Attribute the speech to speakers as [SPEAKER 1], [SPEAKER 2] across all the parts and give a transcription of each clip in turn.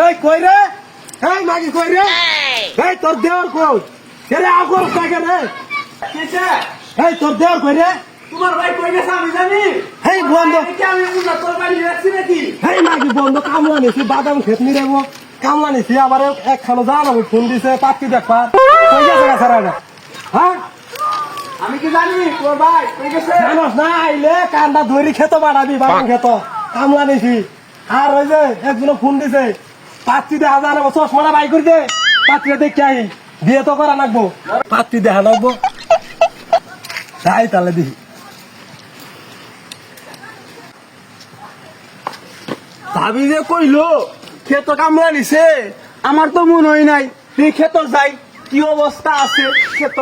[SPEAKER 1] এই কই রে এই মাগি কই রে এই তোর দেওর কই রে আগর কাকে রে
[SPEAKER 2] কিসে?
[SPEAKER 1] এই তোর দেওর কই রে
[SPEAKER 2] তোমার ভাই কই গেছে আমি জানি।
[SPEAKER 1] এই বন্ধ
[SPEAKER 2] কি আমি বুঝা তোর বাড়ি রাখছি নাকি?
[SPEAKER 1] এই মাগি বন্ধ কামলা নিছি বাদাম খেত নি রেবো কামলা নিছি আবার একখানো জানাবো ফোন দিছে পাত্তি দেখবা কই গেছে সারা হ্যাঁ
[SPEAKER 2] আমি কি জানি তোর ভাই কই গেছে?
[SPEAKER 1] জানোস না আইলে কান্দা ধরি খেতে বাড়াবি বাদাম খেত কামলা নিছি আর ওই যে একজন ফোন দিছে পাত্তি দেখা জানাবো চশমাটা বাই করে দে পাত্রিটা দেখে আই বিয়ে তো করা লাগবো পাত্তি দেখা লাগবো তাই তাহলে দেখি
[SPEAKER 2] ভাবি যে কইলো ক্ষেত কামলা নিছে আমার তো মনে হয় নাই তুই ক্ষেত যাই কি অবস্থা আছে ক্ষেত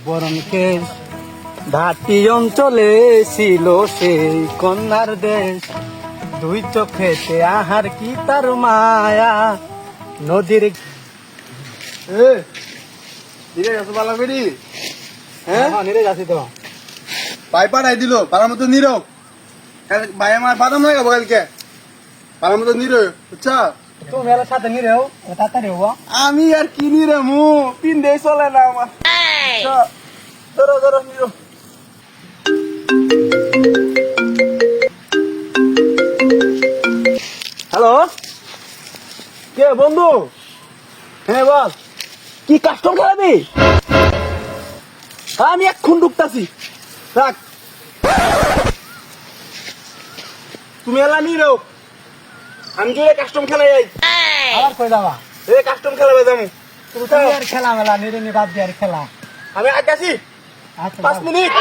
[SPEAKER 3] বরণকে ভাটি অঞ্চলে ছিল সেই কন্যার দেশ দুই চোখেতে আহার কি তার মায়া নদীর
[SPEAKER 2] হ্যাঁ
[SPEAKER 3] নিরে যাচ্ছি তো
[SPEAKER 4] ভাই পাঠাই দিল পাড়ার মতো নিরো ভাই আমার বাদাম হয়ে যাবো কালকে পাড়ার মতো নিরো বুঝছা
[SPEAKER 3] তুমি এর সাথে নিরেও তাড়াতাড়ি হবো
[SPEAKER 4] আমি আর কি নিরে মু তিন দেশ চলে না আমার আচ্ছা, ধরো ধরো নিরো
[SPEAKER 2] হ্যালো কে বন্ধু হ্যাঁ বল কি কাস্টম খারাপি আমি এক্ষুন ঢুকতাছি রাখ তুমি এলা নিরো আমি যে কাস্টম খেলা যাই
[SPEAKER 3] আবার কই যাবা
[SPEAKER 2] এই কাস্টম খেলা যাবো
[SPEAKER 3] তুমি তো আর খেলা মেলা নিরে নি বাদ দিয়ে আর খেলা
[SPEAKER 2] আমি আগাছি
[SPEAKER 3] আচ্ছা
[SPEAKER 2] 5 মিনিট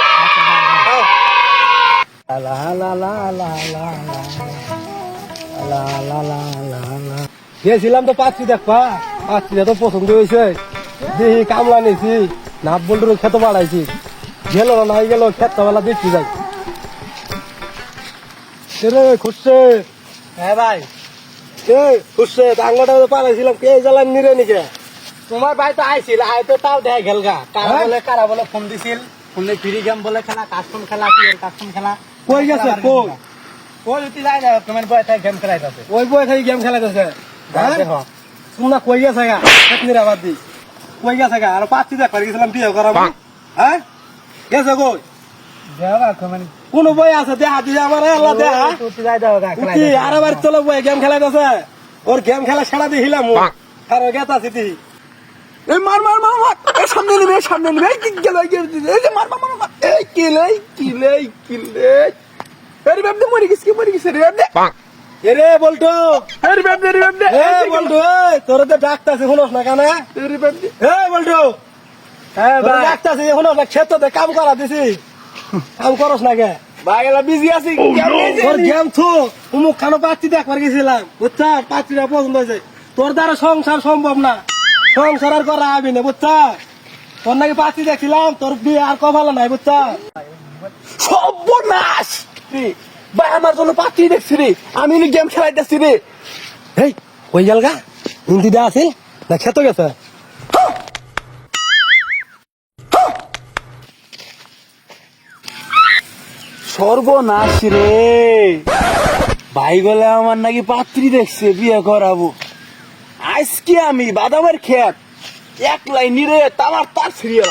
[SPEAKER 3] লা লা লা লা লা লা লা লা লা লা
[SPEAKER 1] গেছিলাম তো পাত্রি দেখবা পাত্রিটা তো পছন্দ হয়েছে দেখি কামলা নিছি নাপ বল্টুর খেতে বাড়াইছি গেল না নাই গেল খেত বেলা দেখছি যাই রে খুশছে
[SPEAKER 3] হ্যাঁ ভাই
[SPEAKER 1] খুশছে আঙ্গাটা পালাইছিলাম কে জ্বালান নিরে নিকে
[SPEAKER 3] তোমার ভাই তো আইছিল আই তো তাও দেয় গেলগা কারা বলে ফোন দিছিল ফোনে ফ্রি গেম বলে খেলা কাস্টম খেলা কি কাস্টম খেলা
[SPEAKER 1] কই গেছে কই
[SPEAKER 3] ওই যদি যাই না কমেন্ট বয় তাই গেম খেলাইতাছে
[SPEAKER 1] ওই বই খালি গেম খেলাইতেছে
[SPEAKER 3] দেখো
[SPEAKER 1] তোমরা কই গেছে গা খেতনির আবার দি কই গেছে গা আর পাত্রি দেখ পারি গেছিলাম বিয়ে করাবো হ্যাঁ গেছে কই
[SPEAKER 3] দেওয়া কমেন্ট
[SPEAKER 1] কোন বই আছে দেহা দিয়ে আমার আল্লাহ দেহা
[SPEAKER 3] তুই যাই দাও গা
[SPEAKER 1] কি আর আবার চলো বই গেম খেলাইতেছে ওর গেম খেলা ছাড়া দিহিলাম আর গেতা সিটি
[SPEAKER 2] এই মার মার মার মার এই সামনে নিবে এই কি গেল এই যে মার মার মার মার এই কিলে আরে বাবদে মরে গেছে রে বাবদে
[SPEAKER 1] এরে বলতো
[SPEAKER 2] আরে বাবদে
[SPEAKER 1] এ বলতো তোর তো ডাকতাছে শুনোস না কেন
[SPEAKER 2] আরে বাবদে
[SPEAKER 1] এ বলতো
[SPEAKER 3] হ্যাঁ
[SPEAKER 1] তোর
[SPEAKER 3] ভাই
[SPEAKER 1] ডাকতাছে শুনোস না ক্ষেত্রে কাম করা দিছি কাম করস না কে
[SPEAKER 2] ভাই এলা বিজি আছি
[SPEAKER 1] তোর গেম থু উমুক খানো পাত্রি দেখবার গেছিলাম বুঝছা পাত্রিটা পছন্দ হয়েছে তোর দ্বারা সংসার সম্ভব না সংসার আর করা আবি না বুঝছা তোর নাকি পাত্রি দেখছিলাম তোর বিয়ে আর কপালে নাই বুঝছা
[SPEAKER 2] সর্বনাশ ভাই আমার জন্য পাত্রী দেখছি রে আমি গেম খেলাইতেছি রে
[SPEAKER 1] এই ওই গেল গা হিন্দি দা আছে না খেতে গেছে
[SPEAKER 2] সর্বনাশ রে ভাই বলে আমার নাকি পাত্রী দেখছে বিয়ে করাবো আজকে আমি বাদামের খেত এক লাইন নিরে তার ছিড়িয়ে